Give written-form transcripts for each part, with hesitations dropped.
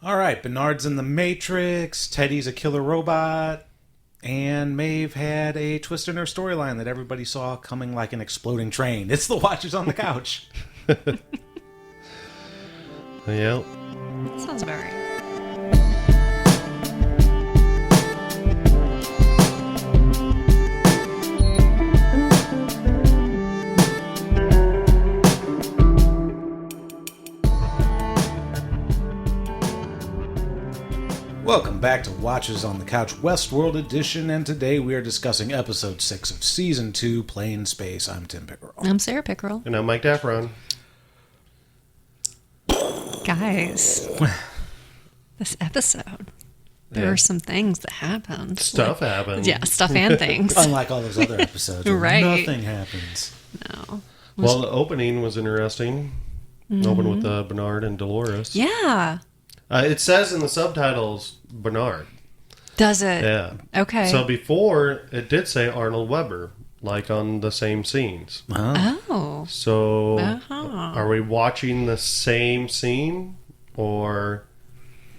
All right, Bernard's in the Matrix, Teddy's a killer robot, and Maeve had a twist in her storyline that everybody saw coming like an exploding train. It's the Watchers on the Couch. Yep. Sounds about right. Welcome back to Watchers on the Couch Westworld Edition, and today we are discussing episode 6 of season 2, Plain Space. I'm Tim Pickerel. I'm Sarah Pickerel. And I'm Mike Daffron. Guys, this episode, there Yeah. were some things that happened. Stuff happened. Yeah, stuff and things. Unlike all those other episodes, where Right. nothing happens. No. Well, the opening was interesting. Opened with Bernard and Dolores. Yeah. It says in the subtitles, Bernard. Does it? Yeah. Okay. So before, it did say Arnold Weber, like on the same scenes. Oh. So, Uh-huh. are we watching the same scene? Or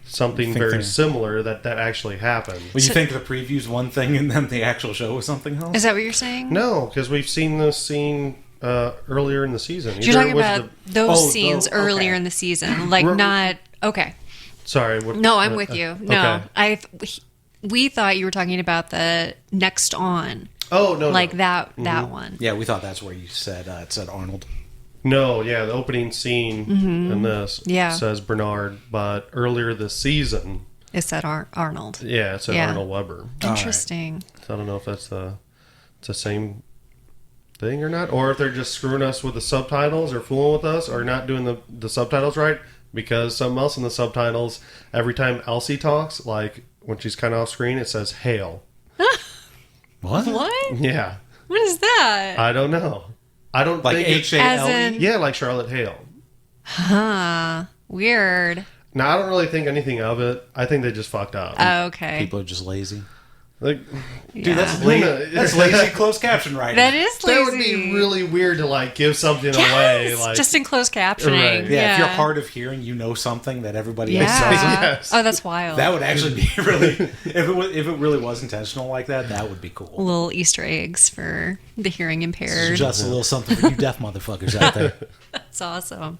something think very they're- similar that actually happened? Well, you think the preview's one thing and then the actual show was something else? Is that what you're saying? No, because we've seen this scene earlier in the season. You're Either talking it was about those Oh, scenes okay. earlier in the season. Like, We're- not... Okay. Sorry. What, No, I'm with you. No. Okay. We thought you were talking about the next on. Oh, no. Like no. that one. Yeah, we thought that's where you said it said Arnold. No, yeah, the opening scene in this Yeah. says Bernard, but earlier this season, It said Arnold. yeah, it said Yeah. Arnold Weber. Interesting. So I don't know if that's the same thing or not, or if they're just screwing us with the subtitles or fooling with us or not doing the subtitles right, because something else in the subtitles, every time Elsie talks, like when she's kind of off screen, it says hail. What? What? Yeah, What is that? I don't know. I don't Like think H-A-L-E? As in- yeah, like Charlotte Hale. Huh. Weird. Now, I don't really think anything of it. I think they just fucked up. Okay. People are just lazy. Like, Dude, that's, Yeah. that's lazy closed caption writing. That is that lazy. would be really weird to like give something Yes, away. Like, just in closed captioning. Right. Yeah, if you're hard of hearing, you know something that everybody else Yeah. doesn't. Yes. Oh, that's wild. That would actually be really, if it really was intentional like that, that would be cool. Little Easter eggs for the hearing impaired. Just a little something for you deaf motherfuckers out there. That's awesome.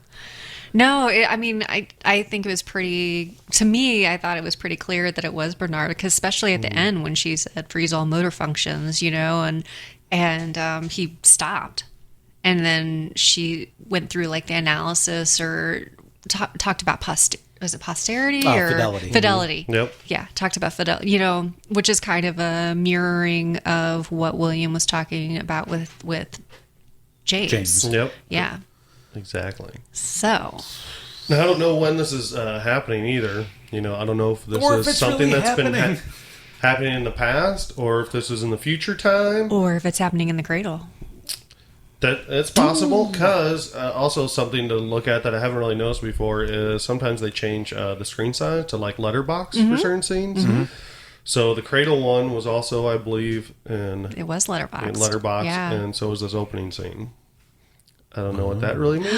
No, I think it was pretty, to me, I thought it was pretty clear that it was Bernard, because especially at the end when she said freeze all motor functions, and he stopped. And then she went through like the analysis or talked about was it posterity or fidelity. Fidelity. Yep. Yeah, talked about fidelity, which is kind of a mirroring of what William was talking about with James. Yep. Yeah. Exactly. So, Now, I don't know when this is happening either. I don't know if this Or if is it's something really that's been happening. happening in the past, or if this is in the future time. or if it's happening in the cradle. That it's possible, because also something to look at that I haven't really noticed before is sometimes they change the screen size to like letterbox for certain scenes. So the cradle one was also, I believe, in It was letterbox. letterbox, Yeah. and so was this opening scene. I don't know what that really means.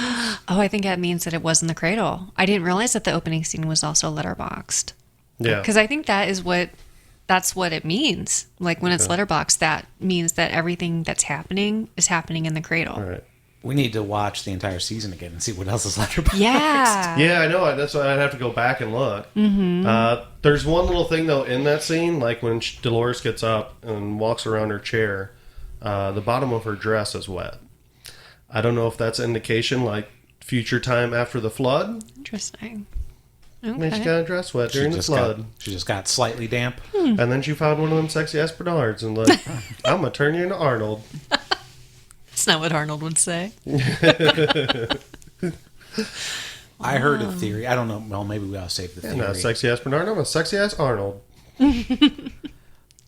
Oh, I think that means that it was in the cradle. I didn't realize that the opening scene was also letterboxed. Yeah. Because I think that's what it means. Like when it's letterboxed, that means that everything that's happening is happening in the cradle. All right. We need to watch the entire season again and see what else is letterboxed. Yeah. Yeah, I know. That's why I'd have to go back and look. There's one little thing, though, in that scene, like when Dolores gets up and walks around her chair, the bottom of her dress is wet. I don't know if that's an indication, like, future time after the flood. Interesting. I mean, she Okay. got her dress wet during the flood. She just got slightly damp. And then she found one of them sexy-ass Bernards and like, I'm going to turn you into Arnold. That's not what Arnold would say. I heard a theory. I don't know. Well, maybe we ought to save the I'm theory. not a sexy-ass Bernard. I'm a sexy-ass Arnold.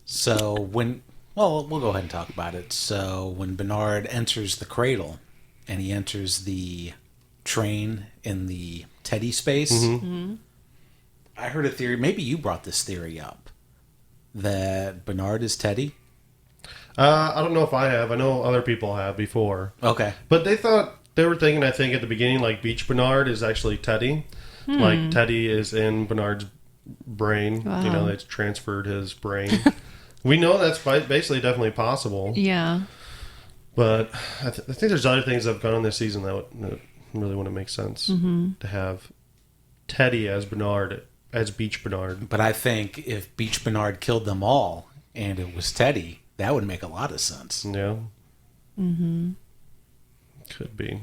So we'll go ahead and talk about it. So when Bernard enters the cradle and he enters the train in the Teddy space, I heard a theory. Maybe you brought this theory up that Bernard is Teddy. I don't know if I have. I know other people have before. Okay. But they were thinking, I think, at the beginning, like Beach Bernard is actually Teddy. Like Teddy is in Bernard's brain. Wow. You know, it's transferred his brain. We know that's basically definitely possible. Yeah. But I think there's other things that have gone on this season that really wouldn't make sense to have Teddy as Bernard, as Beach Bernard. But I think if Beach Bernard killed them all and it was Teddy, that would make a lot of sense. Yeah. Could be.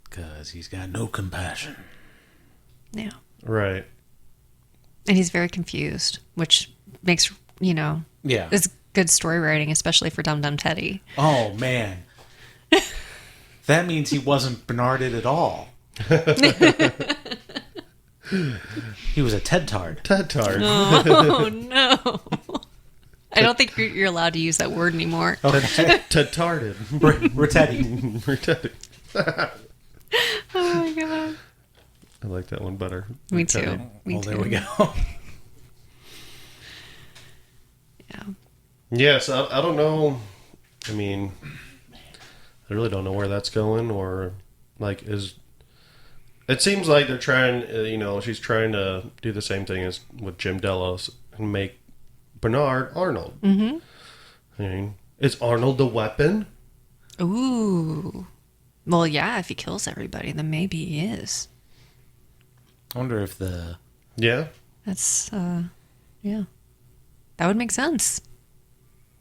Because he's got no compassion. Yeah. Right. And he's very confused, which makes, Yeah. it's good story writing, especially for Dum Dum Teddy. Oh, man. That means he wasn't Bernarded at all. He was a Ted Tard. Ted Tard. Oh, no. I don't think you're allowed to use that word anymore. Okay. Ted Tarded. We're Teddy. We're Teddy. Oh, my God. I like that one better. Me Teddy. too. Me Well, too. there we go. Yeah. Yes, I don't know. I mean, I really don't know where that's going, or like is. It seems like they're trying. She's trying to do the same thing as with Jim Delos and make Bernard Arnold. I mean, is Arnold the weapon? Ooh. Well, yeah, if he kills everybody, then maybe he is. I wonder if the... Yeah. That's, yeah. That would make sense.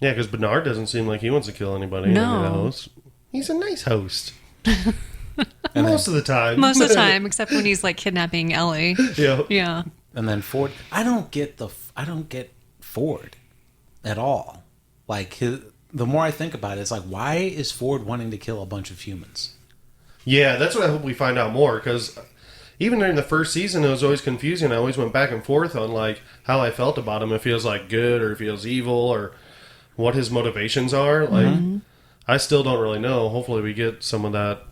Yeah, because Bernard doesn't seem like he wants to kill anybody. No. The host. He's a nice host. And Most of the time. Most of the time, except when he's like kidnapping Ellie. Yeah. Yeah. And then Ford... I don't get Ford at all. Like, the more I think about it, it's like, why is Ford wanting to kill a bunch of humans? Yeah, that's what I hope we find out more, because even during the first season, it was always confusing. I always went back and forth on like how I felt about him. If he was like good or if he was evil or what his motivations are. Like, I still don't really know. Hopefully, we get some of that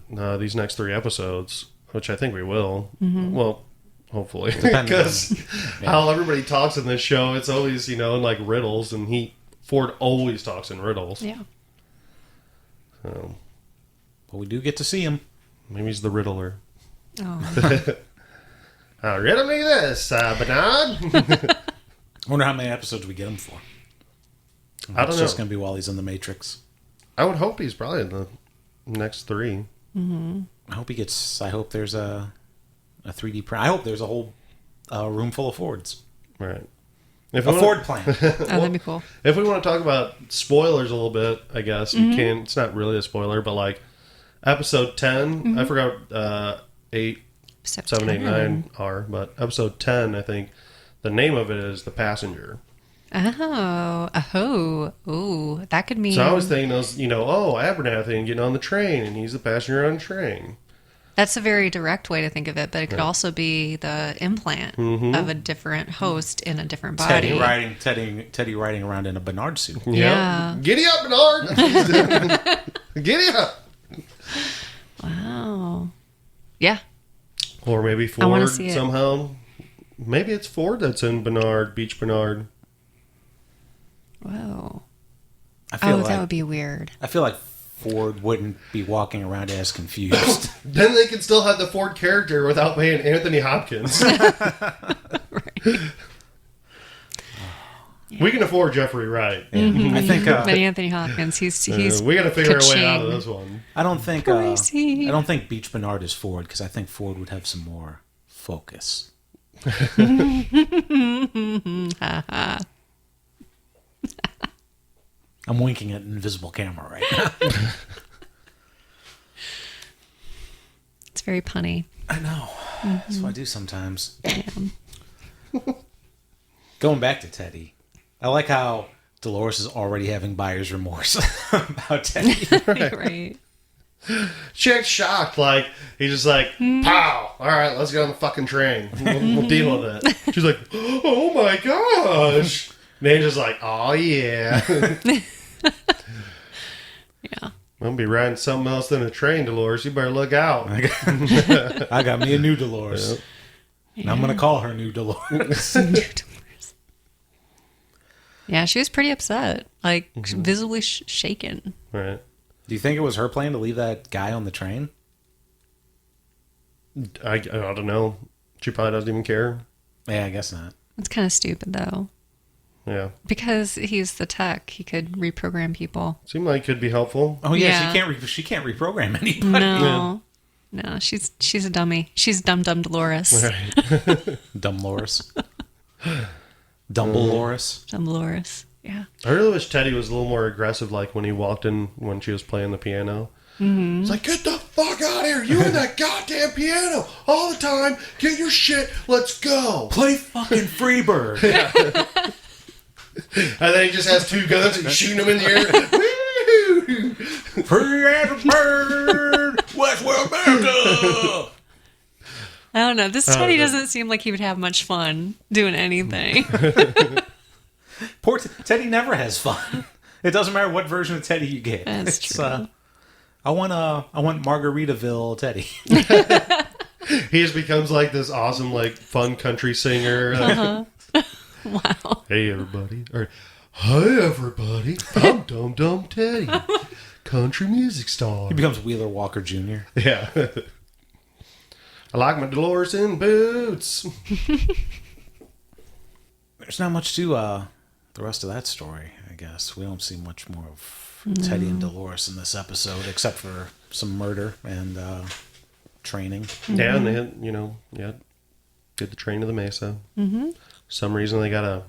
these next 3 episodes, which I think we will. Well, hopefully, because how everybody talks in this show, it's always in like riddles, and Ford always talks in riddles. Yeah. So But we do get to see him. maybe he's the riddler. Oh. Riddle me this, Bernard. I wonder how many episodes we get him for. I don't It's know. just going to be while he's in the Matrix. I would hope he's probably in the next 3. I hope there's a 3D print. I hope there's a whole room full of Fords. Right. A Ford plan. Oh, that'd be cool. If we want to talk about spoilers a little bit, I guess you can. It's not really a spoiler, but like episode 10, I forgot 8, 7, 8, 9 are, but episode 10, I think the name of it is The Passenger. Oh, that could mean. So I was thinking those, Abernathy getting on the train, and he's the passenger on the train. That's a very direct way to think of it, but it could also be the implant of a different host in a different body. Teddy riding around in a Bernard suit. Yeah. Yep. Giddy up, Bernard! Giddy up! Wow. Yeah. Or maybe I wanna Ford see it. somehow. Maybe it's Ford that's in Bernard, Beach Bernard. Whoa. That would be weird. I feel like Ford wouldn't be walking around as confused. Then they can still have the Ford character without paying Anthony Hopkins. Right. We can afford Jeffrey Wright. I think But Anthony Hopkins, he's we got to figure a way out of ka-ching. this one. I don't think Crazy. I don't think Beach Bernard is Ford because I think Ford would have some more focus. I'm winking at an invisible camera right now. It's very punny. I know. That's what I do sometimes. Yeah. Going back to Teddy, I like how Dolores is already having buyer's remorse about Teddy. Right. Chick's shocked. Like, he's just like, pow! All right, let's get on the fucking train. We'll deal with it. She's like, oh my gosh. And Angela's like, oh yeah. Yeah. I'm going to be riding something else than a train, Dolores. You better look out. I got me a new Dolores. Yep. And I'm going to call her new Dolores. Yeah, she was pretty upset. Like, visibly shaken. Right. Do you think it was her plan to leave that guy on the train? I don't know. She probably doesn't even care. Yeah, I guess not. It's kind of stupid, though. Yeah. Because he's the tech. He could reprogram people. Seemed like it could be helpful. Oh yeah, Yeah. she can't reprogram anybody. No. No, she's a dummy. She's Dumb Dolores. Right. Dumb Loris. Dumble Loris. Dumb Dolores. Yeah. I really wish Teddy was a little more aggressive, like when he walked in when she was playing the piano. Mm-hmm. It's like, get the fuck out of here! You and that goddamn piano all the time. Get your shit. Let's go. Play fucking Freebird. And then he just has two guns and shooting them in the air. Woo! Free as a bird. Westworld America. I don't know. This Teddy doesn't seem like he would have much fun doing anything. Poor Teddy never has fun. It doesn't matter what version of Teddy you get. That's true. I want Margaritaville Teddy. He just becomes like this awesome, like fun country singer. Wow. Hey everybody, or hi everybody, I'm Dum Dum Teddy, country music star. He becomes Wheeler Walker Jr. Yeah. I like my Dolores in boots. There's not much to the rest of that story, I guess. We don't see much more of Teddy and Dolores in this episode, except for some murder and training. Yeah, and they had, did the train to the Mesa. Mm-hmm. For some reason they gotta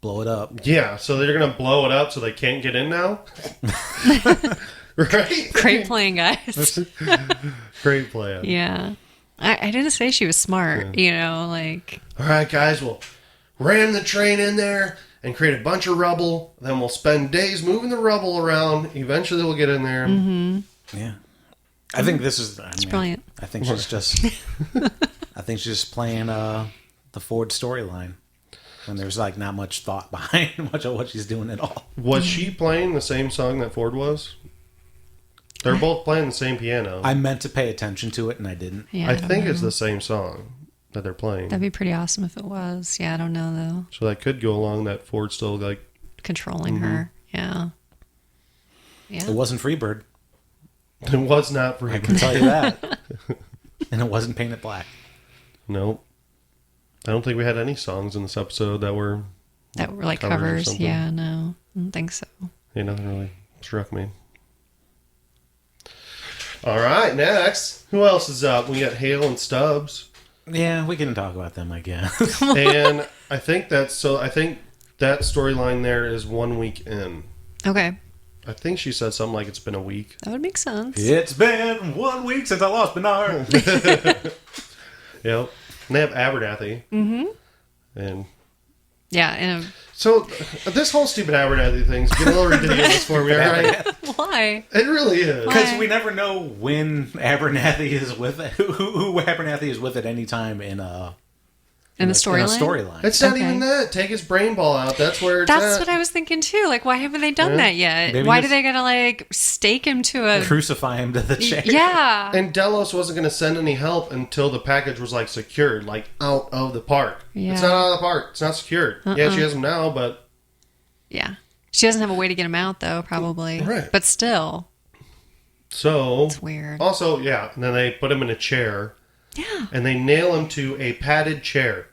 Blow it up. Yeah, so they're gonna blow it up so they can't get in now. Right? Great playing, guys. Great plan. Yeah. I didn't say she was smart, like... All right, guys, we'll ram the train in there and create a bunch of rubble. Then we'll spend days moving the rubble around. Eventually we'll get in there. Mm-hmm. Yeah. I think this is... It's brilliant. I think she's just... I think she's just playing the Ford storyline. And there's like not much thought behind much of what she's doing at all. Was she playing the same song that Ford was? They're both playing the same piano. I meant to pay attention to it and I didn't. Yeah, I don't think know. it's the same song that they're playing. That'd be pretty awesome if it was. Yeah, I don't know, though. So that could go along that Ford still like... Controlling her. Yeah. It Yeah. wasn't Freebird. It was not for I can tell you that. And it wasn't Painted Black. Nope. I don't think we had any songs in this episode that were... That were like Covers or covers. something. Yeah, no. I don't think so. nothing really struck me. All right, next. Who else is up? We got Hale and Stubbs. Yeah, we can talk about them, I guess. And I think that storyline there is 1 week in. Okay. I think she said something like it's been a week. That would make sense. It's been 1 week since I lost Bernard. Yep. And they have Abernathy. Mm-hmm. And Yeah, and so this whole stupid Abernathy thing's getting a little ridiculous for me, all right? why? It really is. Because we never know when Abernathy is with it, who Abernathy is with at any time in a In the storyline? It's not Okay. even that. Take his brain ball out. That's where it's That's at. what I was thinking too. Like, why haven't they done that yet? Maybe Why just- do they gotta like stake him to a? Crucify him to the chair. Yeah. And Delos wasn't going to send any help until the package was like secured, like out of the park. Yeah. It's not out of the park. It's not secured. Yeah, she has them now, but Yeah. She doesn't have a way to get him out though, probably. Right. But still, so it's weird. Also, yeah, and then they put him in a chair Yeah. and they nail him to a padded chair.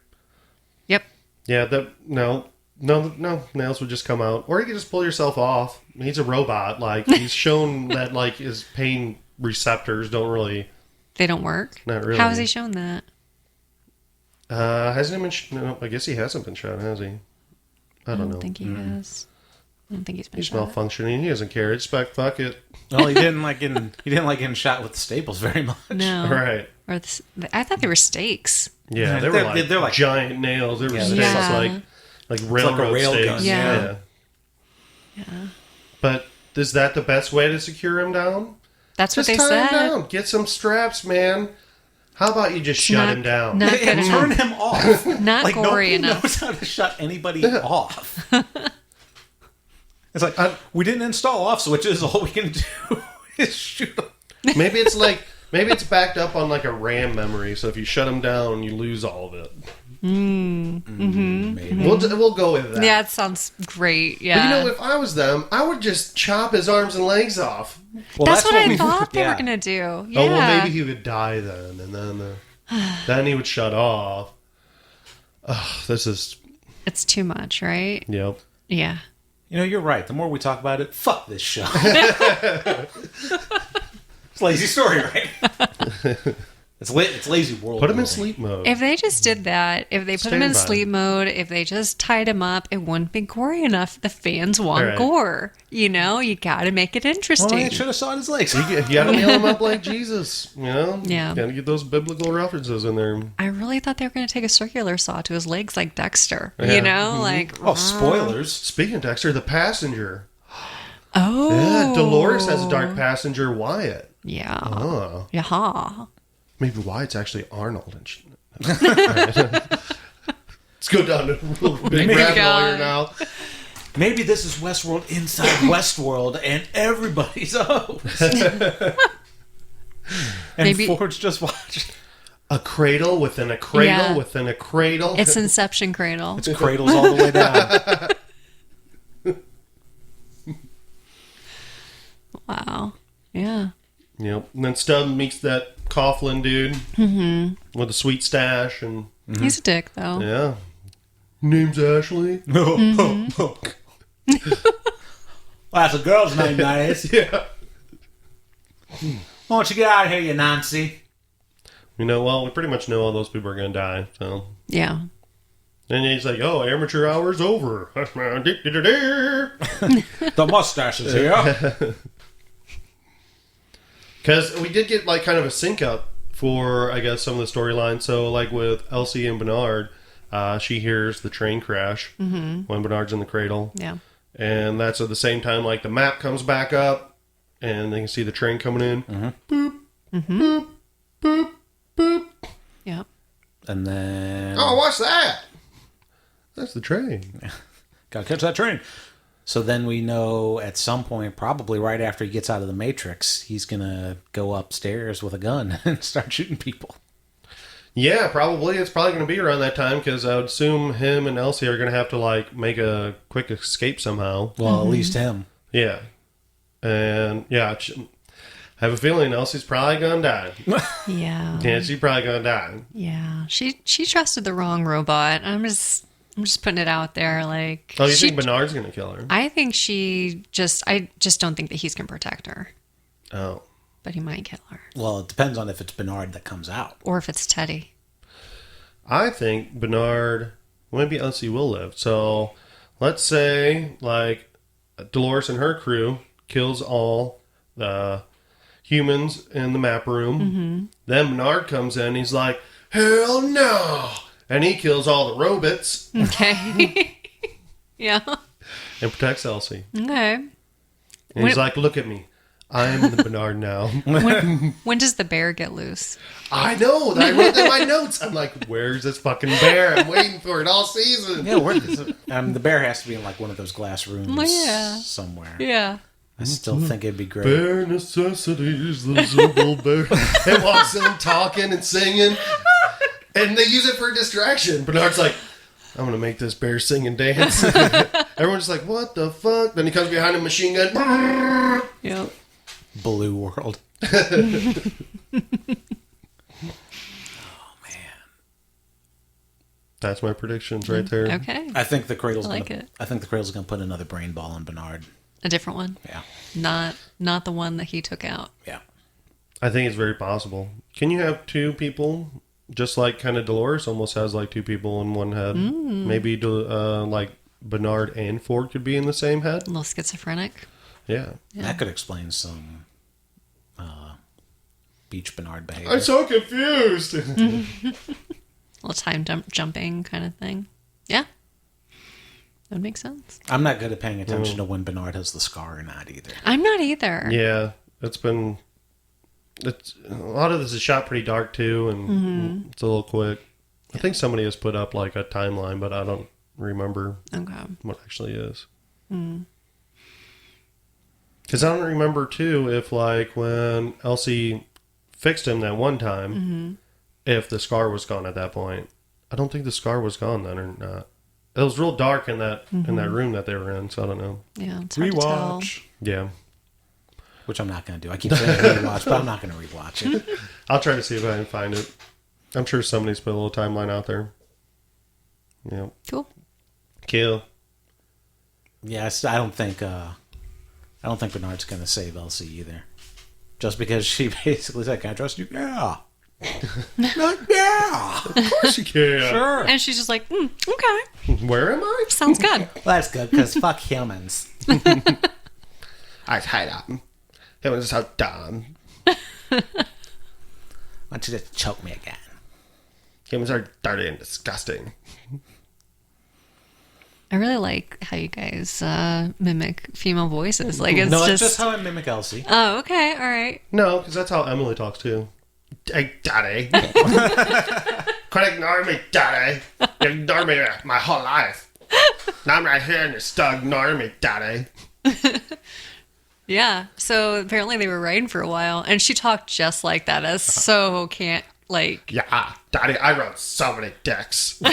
Yep. Yeah, no, nails would just come out, or you could just pull yourself off. He's a robot. Like he's shown that like his pain receptors don't really. They don't work. Not really. How has he shown that? Hasn't he been? No, I guess he hasn't been shot, has he? I don't know. think he has. I don't think he's been He's shot. malfunctioning. He doesn't care. It's fuck it. Well, he didn't like getting shot with the staples very much. No. Right. Or I thought they were stakes. Yeah, they were They're like like- giant nails. They were Yeah, stakes they're like railroad rail stakes. gun, yeah. Yeah. But is that the best way to secure him down? That's Just what they tie said. him down. Get some straps, man. How about you just shut him down? Not good And turn enough. him off. Not Like gory nobody enough. knows how to shut anybody off. It's like we didn't install off switches. All we can do is shoot them. Maybe it's backed up on like a RAM memory. So if you shut him down, you lose all of it. Maybe. We'll go with that. Yeah, it sounds great. But Yeah. if I was them, I would just chop his arms and legs off. Well, that's what I we- thought they yeah. were going to do. Yeah. Oh well, maybe he would die then, and then. Then he would shut off. Ugh, this is... It's too much, right? Yep. Yeah. You know, you're right. The more we talk about it, fuck this show. It's a lazy story, right? It's lazy world. Put him in building. sleep mode. If they just did that, if they put him in Standby. sleep mode, if they just tied him up, it wouldn't be gory enough. The fans want Right. gore. You know, you got to make it interesting. Well, I should have sawed his legs. You gotta nail him up like Jesus, you know? Yeah. Gotta get those biblical references in there. I really thought they were going to take a circular saw to his legs like Dexter. Yeah. You know, like... Oh, spoilers. Speaking of Dexter, the passenger. Oh. Yeah, Dolores has a dark passenger, Wyatt. Yeah. Oh. Yeah. Maybe Wyatt's actually Arnold. And Let's go down to a big Maybe rabbit hole God. here now. Maybe this is Westworld inside Westworld, and everybody's a host. And Maybe- Ford's just watching. A cradle within a cradle Yeah. within a cradle. It's Inception Cradle. It's cradles all the way down. Wow. Yeah. Yep. And then Stubb meets that Coughlin dude with a sweet stash, and He's a dick, though. yeah, name's Ashley. Well, that's a girl's name, that is. Yeah. Why don't you get out of here, you Nancy? You know, well, we pretty much know all those people are gonna die. So, Yeah. and he's like, "Oh, amateur hour's over." The mustache is here. Because we did get like kind of a sync up for, I guess, some of the storylines. So, like with Elsie and Bernard, she hears the train crash when Bernard's in the cradle, Yeah. and that's at the same time like the map comes back up, and they can see the train coming in. Boop, boop, boop, boop. Yeah. And then... Oh, what's that? That's the train. Gotta catch that train. So then we know at some point, probably right after he gets out of the Matrix, he's gonna go upstairs with a gun and start shooting people. Yeah, probably. It's probably going to be around that time because I would assume him and Elsie are going to have to like make a quick escape somehow. Well, at least him. Yeah, and yeah, I have a feeling Elsie's probably going to die. Yeah. Yeah, she's probably going to die. Yeah. She trusted the wrong robot. I'm just putting it out there. Like, Oh, you she- think Bernard's going to kill her? I think I just don't think that he's going to protect her, Oh, but he might kill her. Well, it depends on if it's Bernard that comes out. Or if it's Teddy. I think Bernard, maybe Elsie will live. So let's say like Dolores and her crew kills all the humans in the map room. Then Bernard comes in. He's like, hell no. And he kills all the robots Okay. Yeah. and protects Elsie. Okay. And he's like, look at me. I'm the Bernard now. When does the bear get loose? I know. I wrote that in my notes. I'm like, where's this fucking bear? I'm waiting for it all season. Yeah, the bear has to be in like one of those glass rooms Yeah. somewhere. Yeah. I still think it'd be great. Bare necessities, the simple bear. It walks in talking and singing. And they use it for distraction. Bernard's like, I'm going to make this bear sing and dance. Everyone's like, what the fuck? Then he comes behind a machine gun. Yep. Blue World. That's my predictions right there. Okay. I think the cradle's I like gonna. it. I think the cradle's gonna put another brain ball in Bernard. A different one. Yeah, Not the one that he took out. yeah. I think it's very possible. Can you have two people, just like kind of Dolores almost has like two people in one head? Maybe like Bernard and Ford could be in the same head? A little schizophrenic. Yeah. That could explain some Beach Bernard behavior. I'm so confused. A little time jumping kind of thing. Yeah. That would make sense. I'm not good at paying attention to when Bernard has the scar or not either. I'm not either. Yeah, a lot of this is shot pretty dark too, and it's a little quick. I think somebody has put up like a timeline, but I don't remember Okay. what actually is. Because I don't remember too if like when Elsie fixed him that one time, if the scar was gone at that point. I don't think the scar was gone then or not. It was real dark in that room that they were in, so I don't know. Yeah. It's hard to tell. Rewatch. Yeah, Which I'm not going to do. I keep saying rewatch, but I'm not going to rewatch it. I'll try to see if I can find it. I'm sure somebody's put a little timeline out there. Yeah. Cool. Kill. Yes, I don't think Bernard's going to save Elsie either. Just because she basically said, "Can I trust you?" Yeah. Like, yeah. Of course you can. Sure. And she's just like, okay, Where am I? sounds good. Well, that's good because fuck humans. I hate them. Humans are so dumb. Why don't you just choke me again? Humans are dirty and disgusting. I really like how you guys mimic female voices. Like it's No, just... that's just how I mimic Elsie. Oh, okay, all right. No, because that's how Emily talks too. Hey, Daddy. Quit ignoring me, Daddy. You ignored me my whole life. Now I'm right here and you're still ignoring me, Daddy. Yeah. So apparently they were writing for a while, and she talked just like that. As so can't like. Yeah, Daddy, I wrote so many dicks. Well,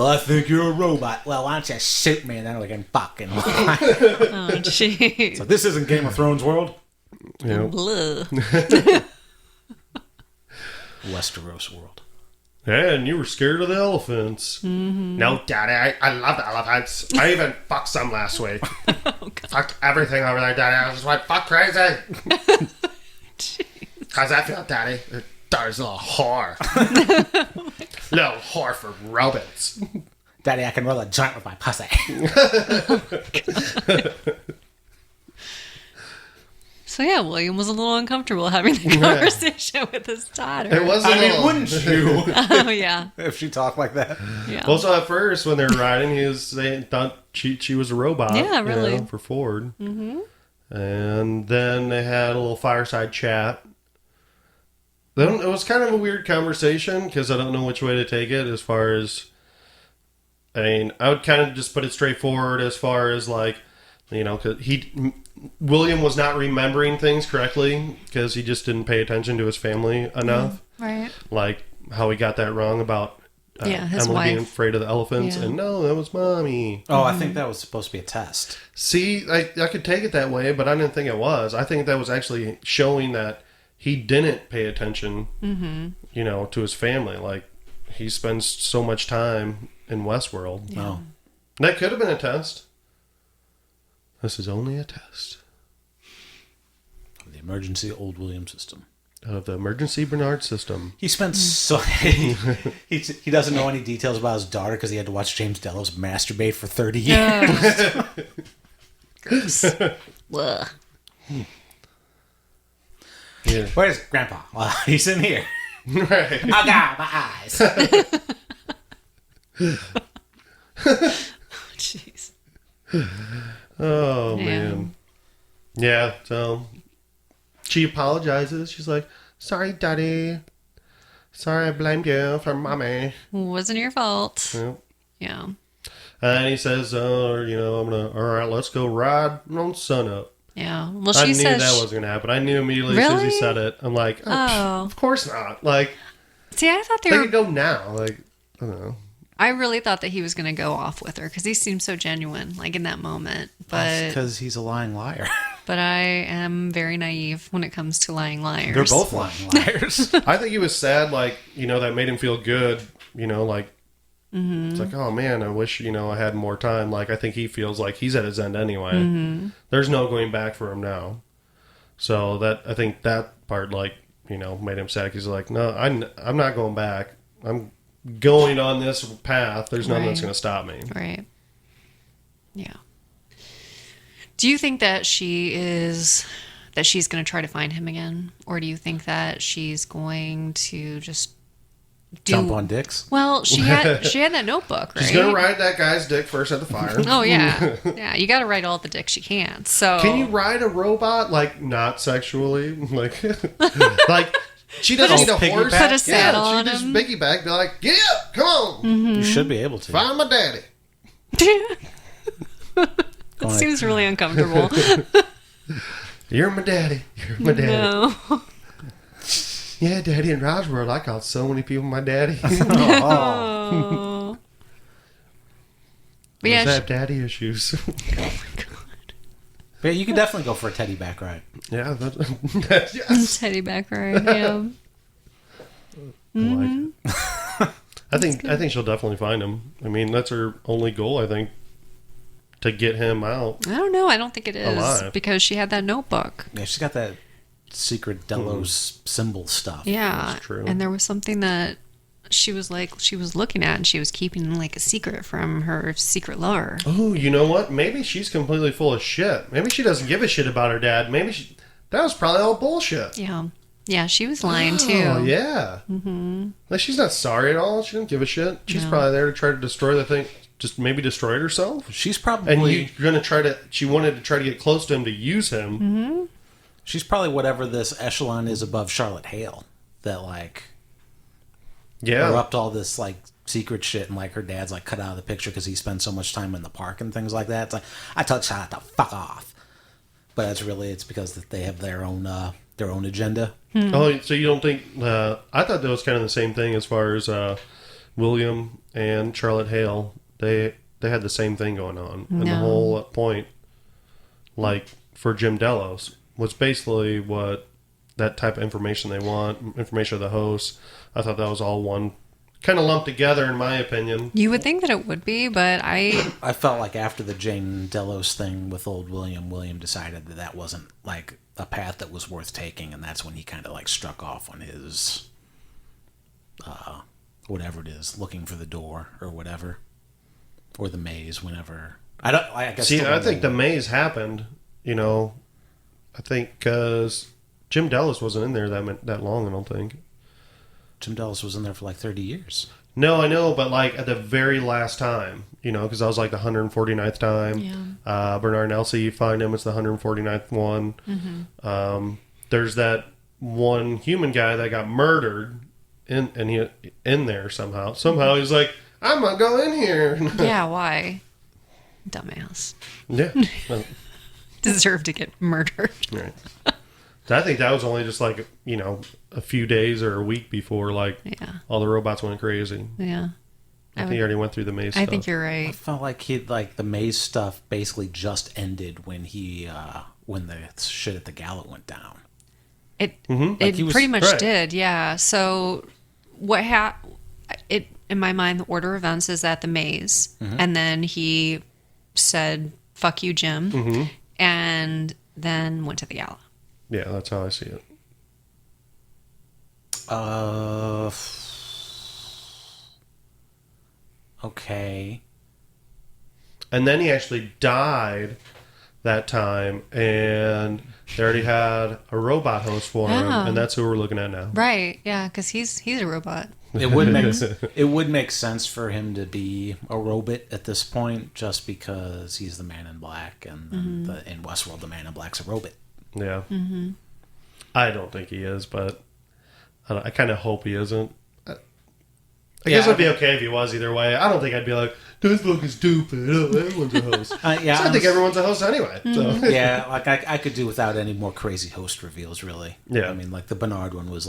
I think you're a robot. Well, why don't you shoot me and then we can fucking. Oh, jeez. So this isn't Game of Thrones world. Yeah. Blah. Westeros world. And you were scared of the elephants. Mm-hmm. No, Daddy, I love the elephants. I even fucked some last week. Fucked everything over there, Daddy. I just went fuck crazy. How's that feel, Daddy? There's a little whore. Little whore for robots. Daddy, I can roll a joint with my pussy. So yeah, William was a little uncomfortable having the conversation with his daughter. It was a I mean, little... wouldn't you? Oh yeah, If she talked like that. yeah. Well, so at first, when they were riding, he was saying thought she was a robot. Yeah, really. For Ford. Mm-hmm. And then they had a little fireside chat. Then it was kind of a weird conversation because I don't know which way to take it as far as... I mean, I would kind of just put it straightforward as far as like, you know, because William was not remembering things correctly because he just didn't pay attention to his family enough. Right. Like how he got that wrong about his Emily wife. being afraid of the elephants. Yeah. And no, that was Mommy. Oh, I think that was supposed to be a test. See, I could take it that way, but I didn't think it was. I think that was actually showing that he didn't pay attention, you know, to his family. Like, he spends so much time in Westworld. Yeah. Oh. That could have been a test. This is only a test. The emergency old William system. Of the emergency Bernard system. He spends so... he doesn't know any details about his daughter because he had to watch James Delos masturbate for 30 years. Gross. Ugh. Yeah. Where's Grandpa? Well, he's in here. Right. Oh, God, my eyes. Jeez. Oh, Yeah. man. Yeah, so she apologizes. She's like, sorry, Daddy. Sorry, I blamed you for Mommy. Wasn't your fault. Yep. Yeah. And he says, oh, you know, all right, let's go ride on sunup. Yeah. Well, I she knew says. that wasn't going to happen. I knew immediately as soon as he Really? said it. I'm like, oh, Oh. of course not. Like, See, I thought they they were. could go now. Like, I don't know. I really thought that he was going to go off with her because he seemed so genuine, like in that moment. But Because he's a lying liar. I am very naive when it comes to lying liars. They're both lying liars. I think he was sad, like, you know, that made him feel good. You know, like, it's like, oh, man, I wish, you know, I had more time. Like, I think he feels like he's at his end anyway. There's no going back for him now. So I think that part, like, you know, made him sad. He's like, no, I'm not going back. I'm going on this path. There's nothing that's Right. going to stop me. Right. Yeah. Do you think that she's going to try to find him again, or do you think that she's going to just Jump on dicks. Well, she had that notebook, right? She's going to ride that guy's dick first at the fire. Oh yeah, yeah. You got to write all the dicks you can. So Can you ride a robot, like, not sexually? Like, like she doesn't need a horse. Put a saddle she on just him. piggyback, be like, get up, come on, You should be able to. find my daddy. That seems really uncomfortable. You're my daddy. You're my daddy. No. Yeah, Daddy, in Roswell, I called so many people my daddy. Oh. But I yeah, have daddy issues. oh my god. But you could definitely go for a Teddyback ride. Yeah, yes. Teddyback ride, yeah. I like it. I think she'll definitely find him. I mean, that's her only goal, I think, to get him out. I don't know. I don't think it is. Alive. Because she had that notebook. Yeah, she's got that secret Delos symbol stuff. Yeah. That's true. And there was something that she was looking at and she was keeping like a secret from her secret lover. Oh, you know what? Maybe she's completely full of shit. Maybe she doesn't give a shit about her dad. That was probably all bullshit. Yeah. Yeah, she was lying too. Oh, yeah. Mm-hmm. Like, she's not sorry at all. She didn't give a shit. She's probably there to try to destroy the thing. Just maybe destroy it herself. She's probably... And you're going to try to... She wanted to try to get close to him to use him. Mm-hmm. She's probably whatever this echelon is above Charlotte Hale. That, like... Yeah. Corrupt all this, like, secret shit. And, like, her dad's, like, cut out of the picture because he spends so much time in the park and things like that. It's like, I told Charlotte to fuck off. But it's because that they have their own agenda. Oh, so you don't think... I thought that was kind of the same thing as far as William and Charlotte Hale. They had the same thing going on. And the whole point, like, for Jim Delos, was basically what that type of information they want, information of the host. I thought that was all one... kind of lumped together, in my opinion. You would think that it would be, but I felt like after the Jane Delos thing with old William decided that wasn't, like, a path that was worth taking, and that's when he kind of, like, struck off on his, whatever it is, looking for the door, or whatever. Or the maze, whenever. I think the maze happened, you know, I think because Jim Delos wasn't in there that long, I don't think. Jim Delos was in there for like 30 years. No, I know, but like at the very last time, you know, because that was like the 149th time. Yeah. Bernard and Elsie, you find him, it's the 149th one. Mm-hmm. There's that one human guy that got murdered in there somehow. Somehow he's like, I'm going to go in here. Yeah, why? Dumbass. Yeah. Well, Deserve to get murdered. right. I think that was only just like, you know, a few days or a week before, like, all the robots went crazy. Yeah. I think he already went through the maze stuff. I think you're right. I felt like the maze stuff basically just ended when when the shit at the gala went down. It Like he was- pretty much right. did, yeah. So what in my mind, the order of events is at the maze, and then he said, fuck you, Jim, and then went to the gala. Yeah, that's how I see it. Okay. And then he actually died that time, and they already had a robot host for him, Oh. and that's who we're looking at now. Right, yeah, because he's a robot. It would make sense for him to be a robot at this point, just because he's the Man in Black, and then in Westworld, the Man in Black's a robot. Yeah. Mm-hmm. I don't think he is, but I kind of hope he isn't. I guess it'd be okay if he was either way. I don't think I'd be like, this fucking stupid. Oh, everyone's a host. Yeah, So I think everyone's a host anyway. So. Yeah, like I could do without any more crazy host reveals, really. Yeah. I mean, like the Bernard one was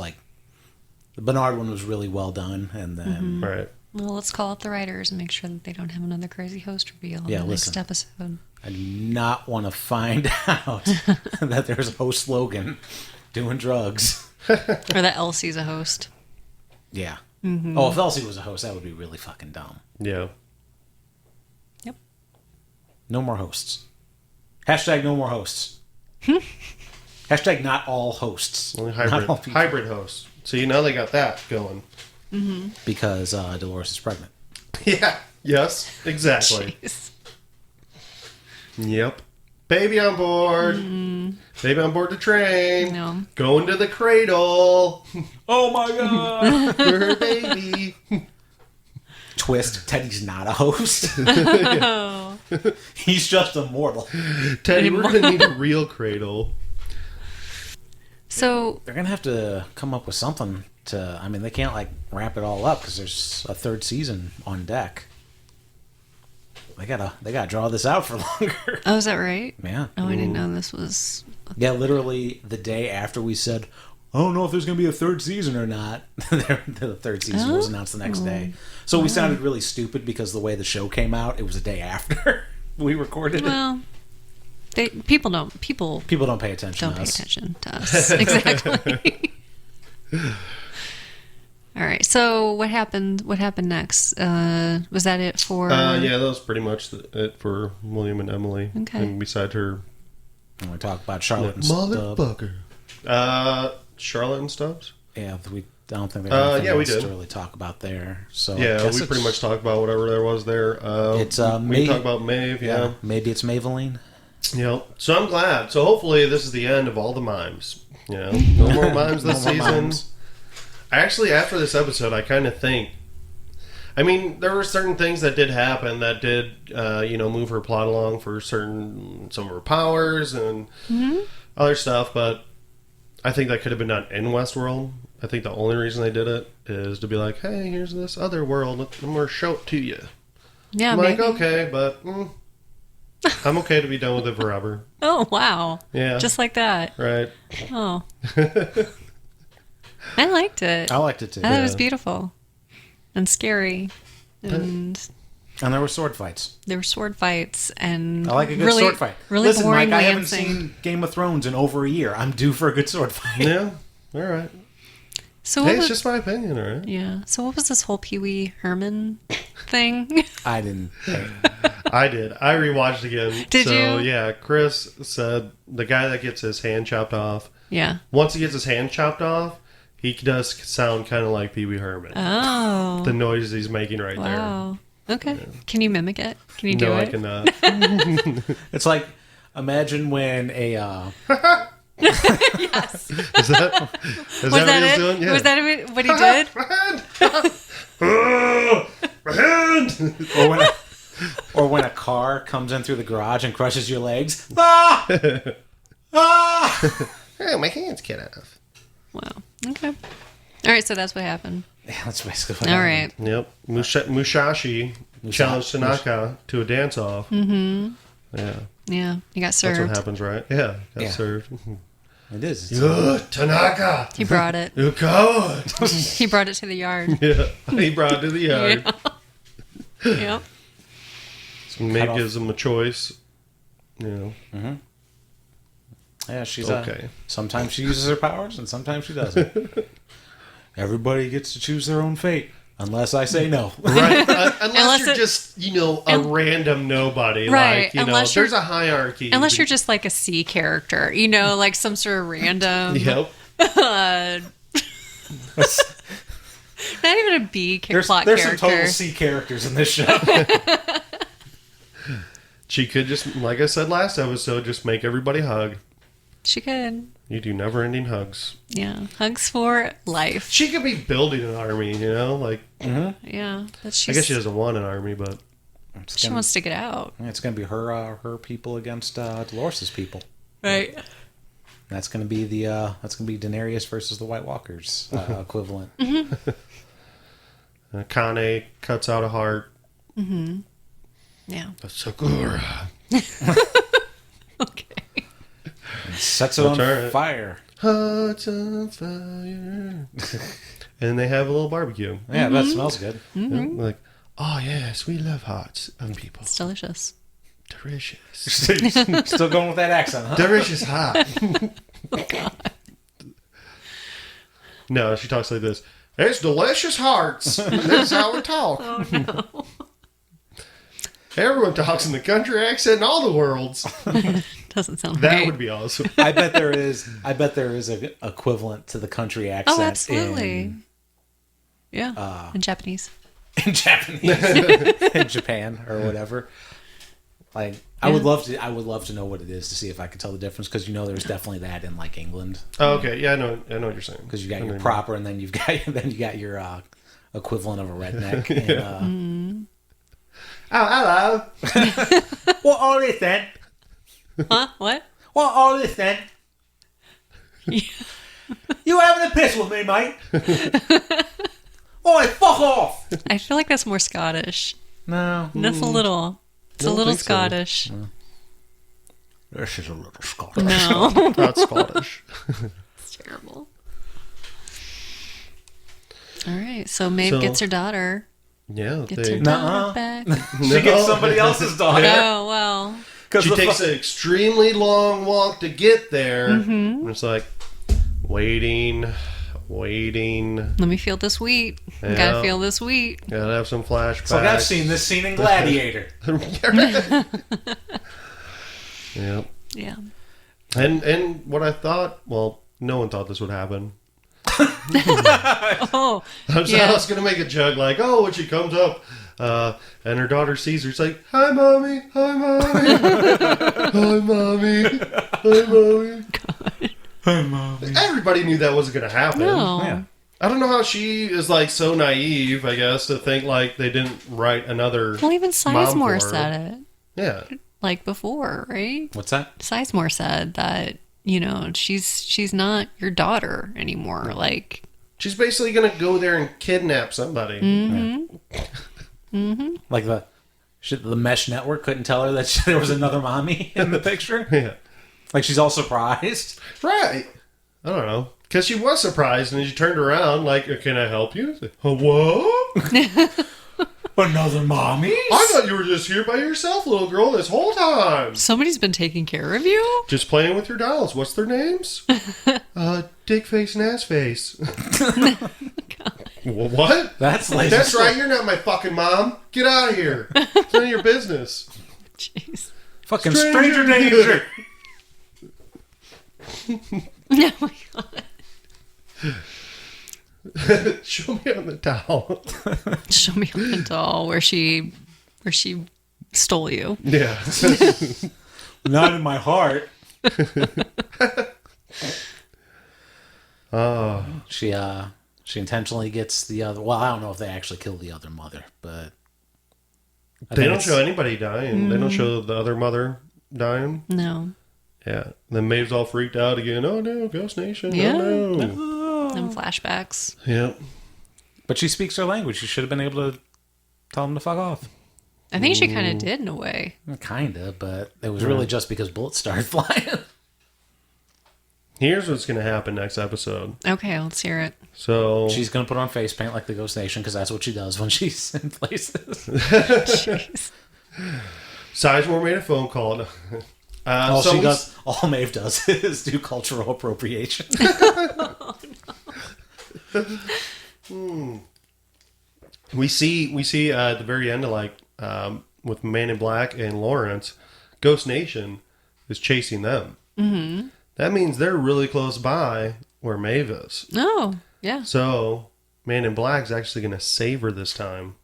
really well done, and then Right. Well, let's call up the writers and make sure that they don't have another crazy host reveal in the listen. next episode. I do not want to find out that there's a host Logan doing drugs. Or that Elsie's a host. Yeah. Oh, if Elsie was a host, that would be really fucking dumb. Yeah. Yep. No more hosts. Hashtag no more hosts. Hashtag not all hosts. Only Not all people. hybrid hosts. See, now they got that going. Because Dolores is pregnant. Yeah. Yes. Exactly. Jeez. Yep. Baby on board. Baby on board the train. No. Going to the cradle. Oh my god! For her baby. Twist, Teddy's not a host. He's just immortal. Teddy, we're going to need a real cradle. So, They're going to have to come up with something to... I mean, they can't, like, wrap it all up because there's a third season on deck. They gotta draw this out for longer. oh, is that right? Yeah. Oh, I didn't know this was... Yeah, literally the day after we said, I don't know if there's going to be a third season or not. The third season was announced the next day. So we sounded really stupid because the way the show came out, it was a day after we recorded it. Well, People don't pay attention don't to pay us. attention to us. Exactly. All right. So what happened? What happened next? Was that it for? Yeah, that was pretty much it for William and Emily. Okay. And beside her, And we talk about Charlotte and Stubbs. motherfucker. Charlotte and Stubbs. Yeah, I don't think there's anything yeah, we else did. to really talk about there. So I Yeah, guess we pretty it's- much talked about whatever there was there. It's we talk about Maeve. Yeah. maybe it's Maveline. Yep. So I'm glad. So hopefully this is the end of all the mimes. You know, no more mimes this No more season. mimes. Actually, after this episode, I kind of think. I mean, there were certain things that did happen that did, move her plot along for some of her powers and other stuff. But I think that could have been done in Westworld. I think the only reason they did it is to be like, "Hey, here's this other world. I'm gonna show it to you." Yeah. I'm Maybe. like, okay, but I'm okay to be done with it forever. Oh wow. Yeah. Just like that. Right. Oh. I liked it. I liked it too. I thought it was Yeah. beautiful and scary, and And there were sword fights. there were sword fights and I like a good really, sword fight. Really Listen, boring Mike, I haven't lancing. seen Game of Thrones in over a year. I'm due for a good sword fight. Yeah. All right. So Hey, what it's was, just my opinion, all right? yeah. So what was this whole Pee Wee Herman thing? I didn't. I did. I rewatched again. Did so, you? yeah, Chris said the guy that gets his hand chopped off, Yeah. once he gets his hand chopped off, he does sound kind of like Pee Wee Herman. Oh. The noise he's making right Wow. Okay. Can you mimic it? Can you there. do No, it? I cannot. It's like, imagine when a Yes. Is that Was what that he was it? doing? Yeah. Was that what he did? My hand! or when a car comes in through the garage and crushes your legs. Ah! Ah! Oh, my hand's cut off. Wow. Okay. All right. So that's what happened. Yeah, that's basically what All happened. right. Yep. Mushashi challenged Tanaka to a dance-off. Mm-hmm. Yeah. Yeah. You got That's served. what happens, right? Yeah. Got Yeah. served. It is. It's- Ugh, Tanaka! He brought it. You coward! He brought it to the yard. Yeah. He brought it to the yard. Yep. So Meg off. gives him a choice. You know. Yeah, she's Okay. sometimes she uses her powers and sometimes she doesn't. Everybody gets to choose their own fate, unless I say no. Right. Unless Unless you're it- just, a random nobody. Right, Like, unless you're- there's a hierarchy. Unless you're just like a C character, like some sort of random. Yep. Not even a B There's plot some character. total C characters in this show. She could just, like I said last episode, just make everybody hug. She could. You do never-ending hugs. Yeah. Hugs for life. She could be building an army, like... Yeah. But I guess she doesn't want an army, but... She wants to get out. It's going to be her people against Dolores' people. Right. That's going to be Daenerys versus the White Walkers equivalent. Kane cuts out a heart. Yeah. A Sakura. Okay. Sets it That's on all right. fire. Hearts on fire. And they have a little barbecue. Yeah, that smells good. Like, oh yes, we love hearts on people. It's delicious. Delicious. Still going with that accent, huh? Delicious hot. Oh, God. No, she talks like this. It's delicious hearts. That's how we talk. Oh, no. Everyone talks in the country accent in all the worlds. Doesn't sound That right. would be awesome. I bet there is an equivalent to the country accent. Oh, absolutely. Yeah. In Japanese. in Japanese, in Japan or whatever. Like, I would love to know what it is to see if I could tell the difference, because there's definitely that in like England, Oh, okay, yeah, I know what you're saying. because you got I your know. proper and then you got your equivalent of a redneck. And, Oh, hello. what all this then? Huh? What? What all this then? You having a piss with me, mate? Oi, fuck off! I feel like that's more Scottish. No, That's a little. It's a Don't little think so. Scottish. this is a little Scottish. No. Not Scottish. It's terrible. All right. So Maeve So- gets her daughter. Yeah, Gets her they. daughter back. She gets somebody else's daughter. Oh, well. She takes an extremely long walk to get there. And it's like, waiting. Let me feel this wheat. Yeah. Gotta feel this wheat. Gotta have some flashbacks. So I've seen this scene in Gladiator. Yeah. Yeah. And what I thought, well, no one thought this would happen. Oh, I was going to make a joke like, oh, when she comes up and her daughter sees her, it's like, hi, mommy, hi, mommy, hi, mommy, hi, mommy. Hi, Mommy. Everybody knew that wasn't going to happen. No. Yeah. I don't know how she is like so naive, I guess, to think like they didn't write another. Well, even mom Sizemore for her. said it. Yeah. Like before, right? What's that? Sizemore said that, she's not your daughter anymore. Like, She's basically going to go there and kidnap somebody. Like the mesh network couldn't tell her that there was another mommy in the picture? Yeah. Like she's all surprised? Right. I don't know. Because she was surprised and she turned around like, can I help you? Like, what? Another mommy? I thought you were just here by yourself, little girl, this whole time. somebody's been taking care of you? Just playing with your dolls. What's their names? Dick face and ass face. What? That's like That's right. You're not my fucking mom. Get out of here. It's none of your business. Jeez. fucking stranger danger. Oh my God. Show me on the towel. Show me on the doll where she stole you. Yeah. Not in my heart. She intentionally gets the other. Well, I don't know if they actually kill the other mother, but They don't show anybody dying. They don't show the other mother dying. No. Yeah. Then Maeve's all freaked out again. Oh no, Ghost Nation. Yeah. Oh no. Them flashbacks. Yep. But she speaks her language. She should have been able to tell them to fuck off. I think she kind of did in a way. Kinda, but it was really just because bullets started flying. Here's what's going to happen next episode. Okay, let's hear it. So She's gonna put on face paint like the Ghost Nation because that's what she does when she's in places. Jeez. Sizemore made a phone call. All Maeve does is do cultural appropriation. We see at the very end of with Man in Black and Lawrence, Ghost Nation is chasing them. Mm-hmm. That means they're really close by where Maeve is. Oh, yeah. So Man in Black's actually going to save her this time.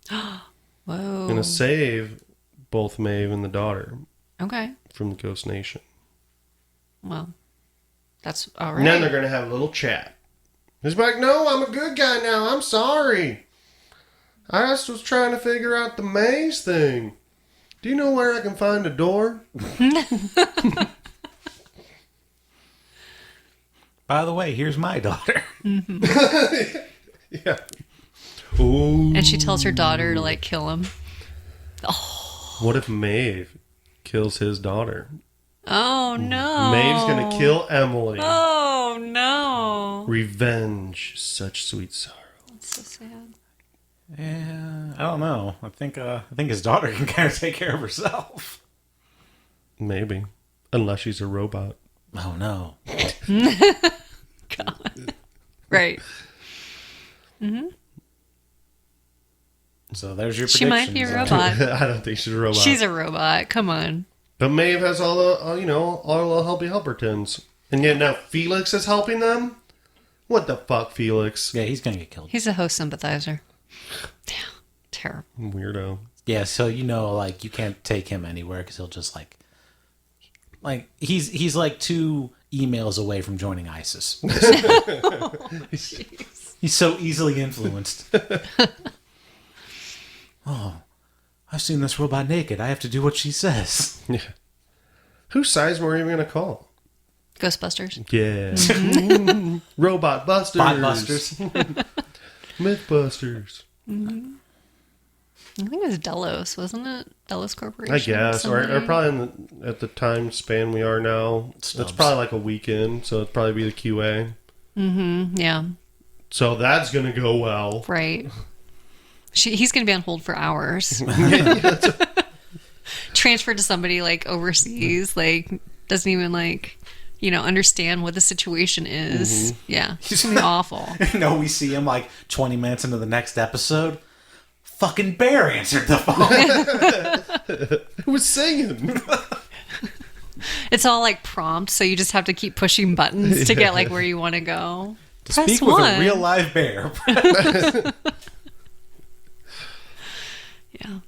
Whoa. Going to save both Maeve and the daughter Okay. from the Ghost Nation. Well, that's all right. And then they're going to have a little chat. He's like, no, I'm a good guy now. I'm sorry. I just was trying to figure out the maze thing. Do you know where I can find a door? By the way, here's my daughter. Yeah. Ooh. And she tells her daughter to kill him. What if Maeve kills his daughter? Oh no. Maeve's going to kill Emily. Oh no. Revenge, such sweet sorrow. That's so sad. Yeah, I don't know. I think his daughter can kind of take care of herself. Maybe. Unless she's a robot. Oh no. God. Right. So there's your She predictions. might be a robot. I don't think she's a robot. She's a robot. Come on. But Maeve has all the, all the helpy helpertons. And yet now Felix is helping them? What the fuck, Felix? Yeah, he's gonna get killed. He's a host sympathizer. Damn. Terrible. Weirdo. Yeah, so you can't take him anywhere because he'll just he's like 2 emails away from joining ISIS. He's so easily influenced. Oh, I've seen this robot naked. I have to do what she says. Yeah. Whose Sizemore are you going to call? Ghostbusters. Yeah. Robot Busters. Botbusters. Mythbusters. I think it was Delos, wasn't it? Delos Corporation. I guess. Or Somebody? probably at the time span we are now, Stubbs. it's probably like a weekend, so it'd probably be the QA. Yeah. So that's going to go well. Right. He's going to be on hold for hours. transferred to somebody like overseas, like doesn't even like, understand what the situation is. Yeah. It's gonna be awful. We see him like 20 minutes into the next episode. Fucking bear answered the phone. Who was singing? It's all like prompt, so you just have to keep pushing buttons to get like where you want to go. To Press speak with 1. a real live bear. Yeah.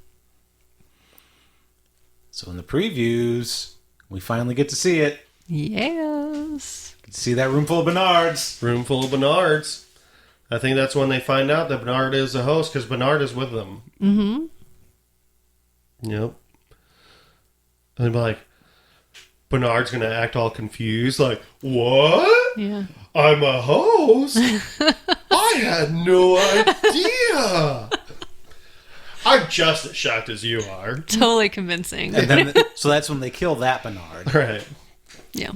So in the previews, we finally get to see it. Yes. Get to see that room full of Bernards. Room full of Bernards. I think that's when they find out that Bernard is the host, because Bernard is with them. Mm-hmm. Yep. And they'll be like, Bernard's going to act all confused, like, what? Yeah. I'm a host? I had no idea. I'm just as shocked as you are. Totally convincing. And then, so that's when they kill that Bernard. Right. Yeah.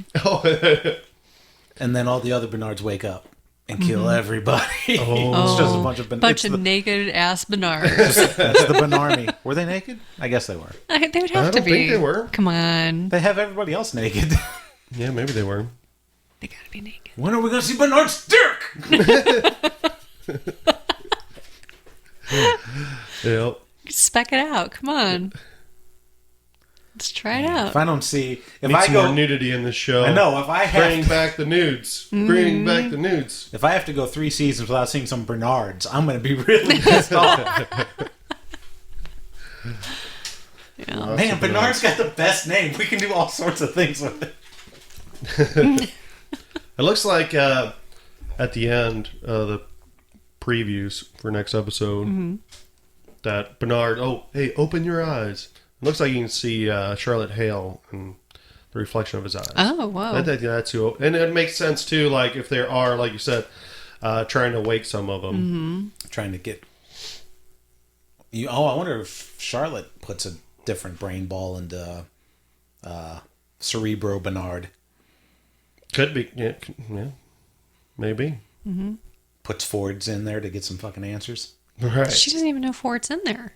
And then all the other Bernards wake up and kill everybody. Oh. It's just a bunch of Bunch of naked ass Bernards. That's the Benarmy. Were they naked? I guess they were. They would have I to don't be. think they were. Come on. They have everybody else naked. Yeah, maybe they were. They gotta be naked. When are we going to see Bernard's dick? Yep. Spec it out. Come on. Let's try it out. If I don't see... If Need I some go... more nudity in this show. I know. If I have... Bring back the nudes. Bring back the nudes. If I have to go 3 seasons without seeing some Bernards, I'm going to be really pissed off. Yeah. Man, Bernard's got the best name. We can do all sorts of things with it. It looks like at the end of the previews for next episode that Bernard, hey, open your eyes. It looks like you can see Charlotte Hale and the reflection of his eyes. Oh, wow. I think that's who, and it makes sense too. Like if there are, like you said, trying to wake some of them, Trying to get... I wonder if Charlotte puts a different brain ball into Cerebro Bernard. could be, yeah, maybe. Puts Ford's in there to get some fucking answers. Right? She doesn't even know Ford's in there.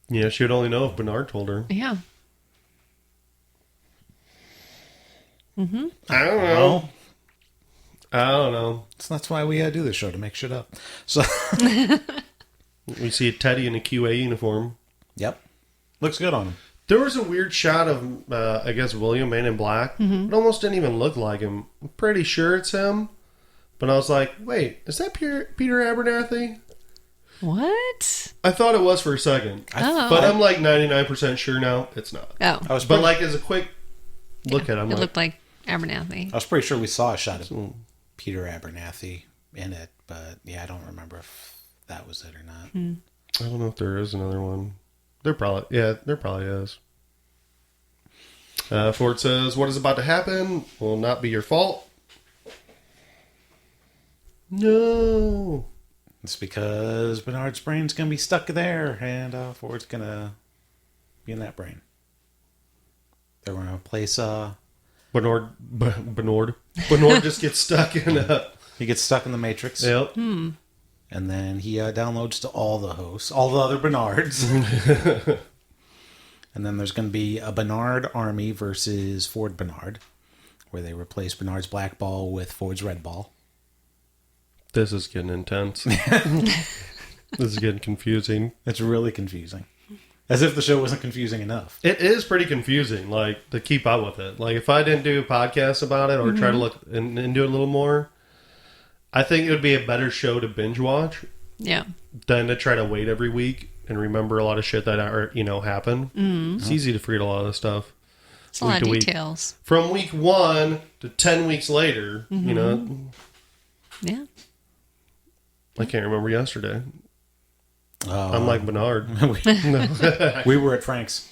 Yeah, she would only know if Bernard told her. Yeah. I don't know. Well, I don't know. so that's why we do this show, to make shit up. So, We see Teddy in a QA uniform. yep. Looks good on him. There was a weird shot of, I guess, William Man in Black. It almost didn't even look like him. I'm pretty sure it's him. But I was like, wait, is that Peter Abernathy? What? I thought it was for a second. Oh. But I'm like 99% sure now it's not. Oh. I was But pretty, like as a quick look at it, I'm It like, looked like Abernathy. I was pretty sure we saw a shot of Peter Abernathy in it, but yeah, I don't remember if that was it or not. I don't know if there is another one. There probably is. Ford says, what is about to happen will not be your fault. No. It's because Bernard's brain's gonna be stuck there, and Ford's gonna be in that brain. They're gonna place Bernard just gets stuck in he gets stuck in the Matrix, Yep. and then he downloads to all the hosts, all the other Bernards. And then there's gonna be a Bernard army versus Ford Bernard, where they replace Bernard's black ball with Ford's red ball. This is getting intense. This is getting confusing. It's really confusing. As if the show wasn't confusing enough. It is pretty confusing, like, to keep up with it. Like, if I didn't do a podcast about it or try to look into it a little more, I think it would be a better show to binge watch Yeah. than to try to wait every week and remember a lot of shit that, happened. It's easy to forget a lot of stuff. It's a lot Week of to week. details. From week 1 to 10 weeks later, Yeah. I can't remember yesterday. Oh, I'm like Bernard. we were at Frank's.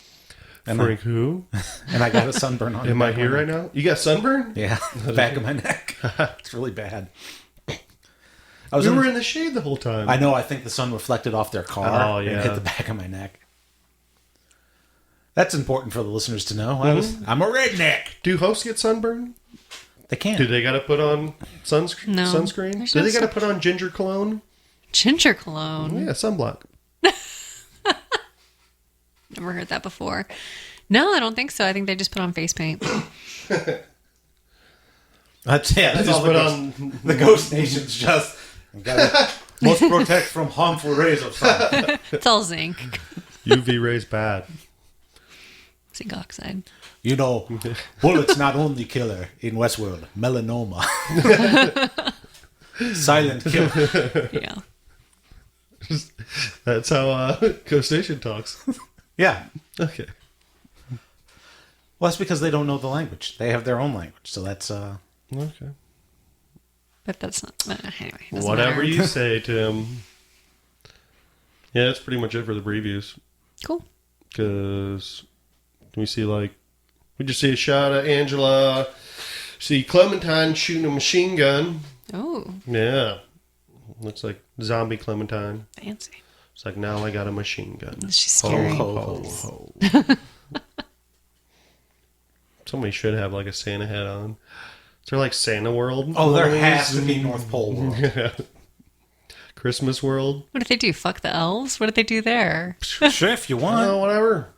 And Frank who? And I got a sunburn on. Am I here right now? You got sunburn? Yeah, the back of my neck. It's really bad. I was We were in the shade the whole time. I know. I think the sun reflected off their car Oh, yeah. and hit the back of my neck. That's important for the listeners to know. I'm a redneck. Do hosts get sunburn? They can't. Do they got to put on No, sunscreen? there's Do no they got to put on ginger cologne? Ginger cologne. Yeah, sunblock. Never heard that before. No, I don't think so. I think they just put on face paint. That's Just all put the Ghost Nation's just must protect from harmful rays of sun. It's all zinc. UV rays bad. Zinc oxide. You know, bullets not only killer in Westworld, melanoma. Silent killer. Yeah. That's how Ghost Nation talks. Yeah. Okay. Well, that's because they don't know the language. They have their own language. So that's... Okay. But that's not... Anyway. Doesn't Whatever matter. you say, Tim. Yeah, that's pretty much it for the previews. Cool. Because we see, like... We just see a shot of Angela. See Clementine shooting a machine gun. Oh, Yeah. Looks like zombie Clementine. fancy. It's like, now I got a machine gun. She's scary. Ho, ho, ho. Somebody should have, like, a Santa hat on. Is there, like, Santa World? Oh, there One of has these? to be North Pole World. Christmas World? What did they do? Fuck the elves? What did they do there? Sure, if you want. Oh, whatever.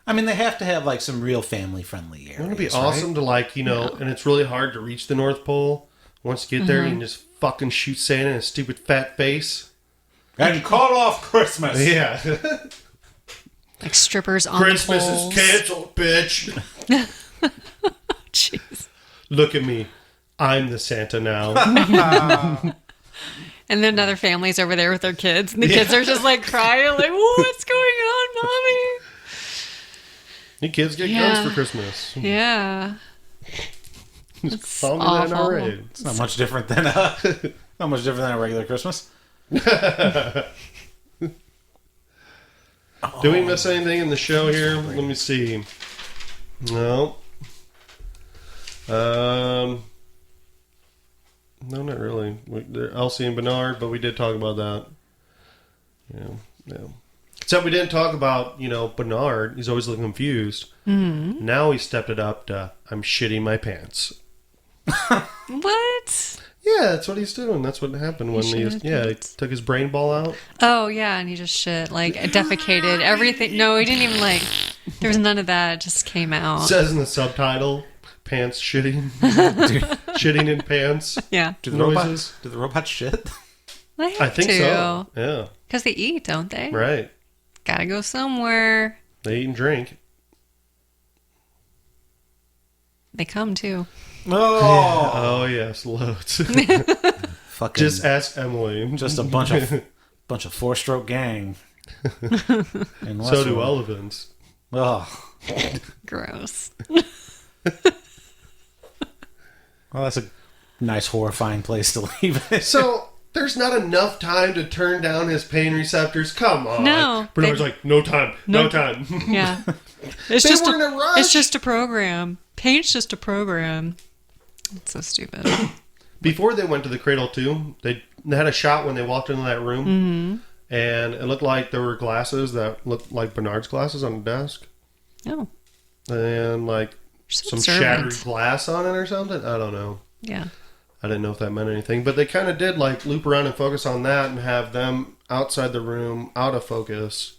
I mean, they have to have, like, some real family-friendly areas. Wouldn't it be awesome to, like, you know, and it's really hard to reach the North Pole. Once you get there, you can just fucking shoot Santa in his stupid fat face. And call off Christmas. Yeah. Like strippers on Christmas the is poles. canceled, bitch. Jeez. Look at me. I'm the Santa now. And then other families over there with their kids, and the kids are just like crying, like, "What's going on, mommy?" You kids get Yeah. guns for Christmas. Yeah. Follow me that in our awful. raid. It's not much different than a regular Christmas. Do we miss anything in the show here? Let me see. No. No, not really. Elsie and Bernard, but we did talk about that. Yeah. Except we didn't talk about, Bernard. He's always looking confused. Mm-hmm. Now he stepped it up to, I'm shitting my pants. What? Yeah, that's what he's doing. That's what happened when he took his brain ball out. Oh yeah, and he just shit, like defecated everything. No, he didn't even like. There was none of that. It just came out. It says in the subtitle, pants shitting. Shitting in pants. Yeah, Do the Noises. robots shit? they have I think to. so. Yeah. Because they eat, don't they? Right. Gotta go somewhere. They eat and drink. They come too. Oh, Oh, yes, loads. fucking! Just ask Emily. Just a bunch of four-stroke gang. In So do Westworld. elephants. Oh, Gross. well, that's a nice, horrifying place to leave it. So there's not enough time to turn down his pain receptors. Come on. No, Bernard's they- like, no time. No time. Yeah. It's They just were in a rush. It's just a program. Paint's just a program. It's so stupid. Before they went to the cradle, too, they had a shot when they walked into that room. Mm-hmm. And it looked like there were glasses that looked like Bernard's glasses on the desk. Oh. And like So some observant. shattered glass on it or something. I don't know. Yeah. I didn't know if that meant anything. But they kind of did like loop around and focus on that and have them outside the room, out of focus.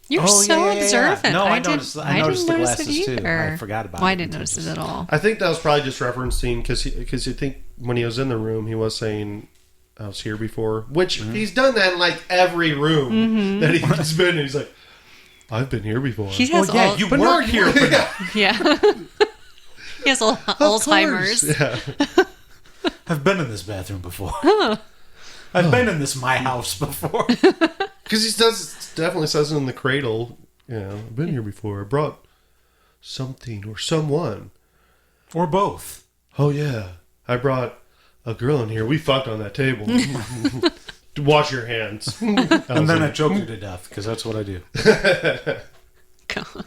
You're Oh, so yeah, yeah, yeah. observant. No, I didn't- noticed- I I noticed didn't the notice it glasses, too. either. I forgot about Well, I it didn't until notice just- it at all. I think that was probably just referencing because you think when he was in the room, he was saying, I was here before. Which he's done that in like every room that he's been in. He's like, I've been here before. He has yeah, all, you Bernard work here. Bernard. yeah. He has Alzheimer's. Yeah. I've been in this bathroom before. I've been in this my house before. Because he definitely says it in the cradle. Yeah, I've been here before. I brought something or someone. Or both. Oh, yeah. I brought a girl in here. We fucked on that table. Wash your hands. And then I choked her to death, because that's what I do. God.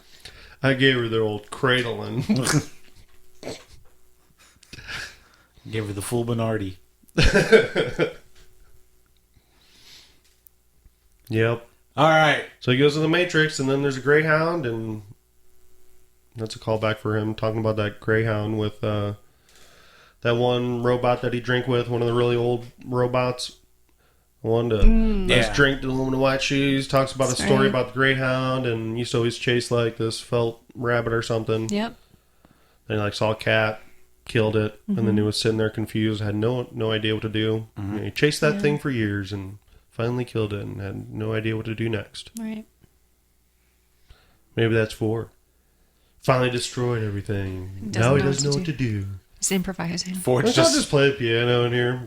I gave her the old cradling. Gave her the full Bernardi. Yep. All right. So he goes to the Matrix, and then there's a Greyhound, and that's a callback for him talking about that Greyhound with that one robot that he drank with, one of the really old robots. One to nice Yeah. drink, the woman in white shoes. Talks about That's a story right. about the greyhound, and used to always chase like this felt rabbit or something. Yep. Then he like saw a cat, killed it, and then he was sitting there confused, had no idea what to do. And he chased that thing for years and finally killed it, and had no idea what to do next. Right. Maybe that's 4. Finally destroyed everything. Doesn't Now he know doesn't know what what to to do. He's improvising. Ford's Let's not just play the piano in here.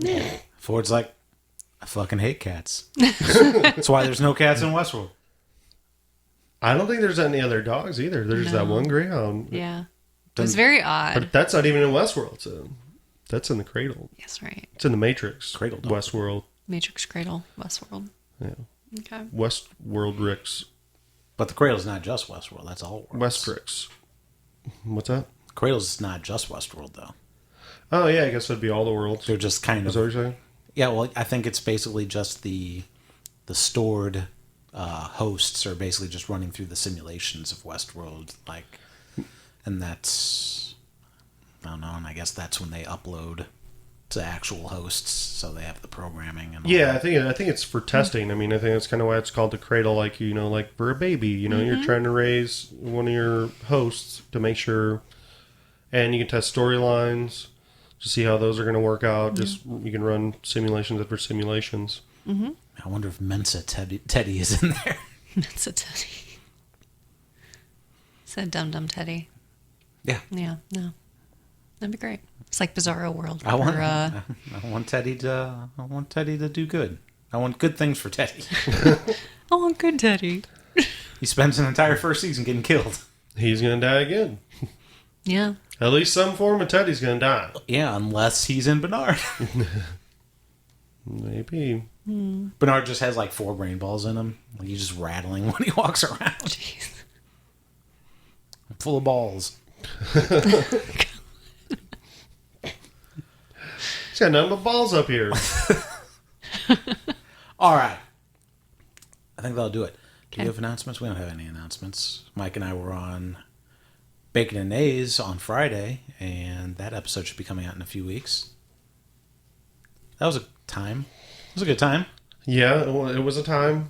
Ford's like, I fucking hate cats. That's why there's no cats in Westworld. I don't think there's any other dogs either. There's that No. one greyhound. Yeah. It was very odd. But that's not even in Westworld, so that's in the Cradle. Yes, right. It's in the Matrix. Cradle dog. Westworld. Matrix Cradle, Westworld. Yeah. Okay. Westworld Ricks. But the Cradle's not just Westworld. That's all worlds. Westrix. What's that? Cradle's not just Westworld, though. Oh, yeah, I guess that'd be all the worlds. They're just kind Is of... that what you're saying? Yeah, well, I think it's basically just the stored hosts are basically just running through the simulations of Westworld, like, and that's, I don't know, and I guess that's when they upload to actual hosts, so they have the programming and all Yeah, that. I think it's for testing. I mean, I think that's kind of why it's called the Cradle. Like like for a baby, you're trying to raise one of your hosts to make sure, and you can test storylines to see how those are going to work out. Just you can run simulations after simulations. I wonder if Mensa Teddy is in there. That's a Teddy. It's a dumb Teddy. Yeah, Yeah, no. That'd be great. It's like Bizarro World. I want or, I want Teddy to do good. I want good things for Teddy. oh, good Teddy. He spends an entire first season getting killed. He's going to die again. Yeah. At least some form of Teddy's going to die. Yeah, unless he's in Bernard. Maybe. Bernard just has like 4 brain balls in him. Like he's just rattling when he walks around. Jeez. Full of balls. He's got nothing but balls up here. All right. I think that'll do it. Do Okay. you have announcements? We don't have any announcements. Mike and I were on Bacon and A's on Friday, and that episode should be coming out in a few weeks. That was a time. It was a good time. Yeah, it was a time.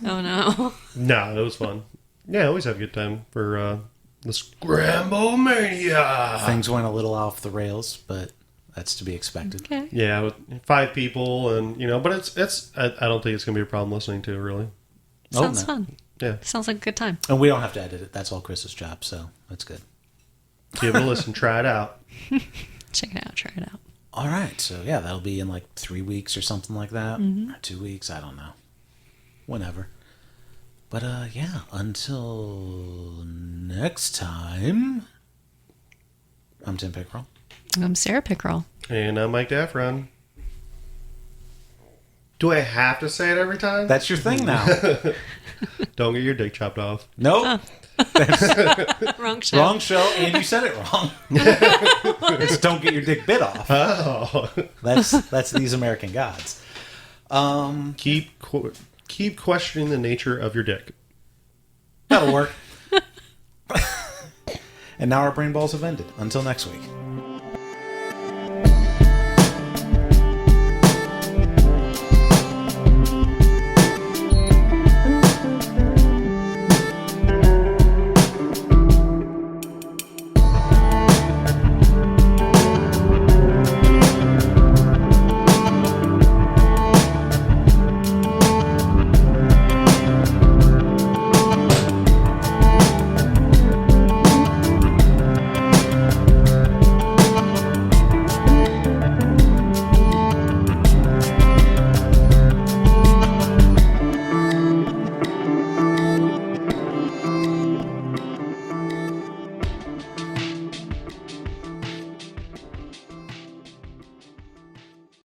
Oh, no. No, it was fun. Yeah, I always have a good time for the Scramble Mania. Things went a little off the rails, but that's to be expected. Okay. Yeah, with 5 people, and but it's. I don't think it's gonna be a problem listening to, really. Sounds no. fun. Yeah, Sounds like a good time. And we don't have to edit it. That's all Chris's job, so that's good. give it a listen, try it out. Check it out. Try it out. All right, so yeah, that'll be in like 3 weeks or something like that, or 2 weeks. I don't know, whenever. But yeah, until next time, I'm Tim Pickrell. I'm Sarah Pickrell. And I'm Mike Daffron. Do I have to say it every time? That's your thing now. Don't get your dick chopped off. Nope, Wrong show. wrong show, and you said it wrong. Just don't get your dick bit off. Oh, That's these American gods. keep questioning the nature of your dick. That'll work. And now our brain balls have ended. Until next week.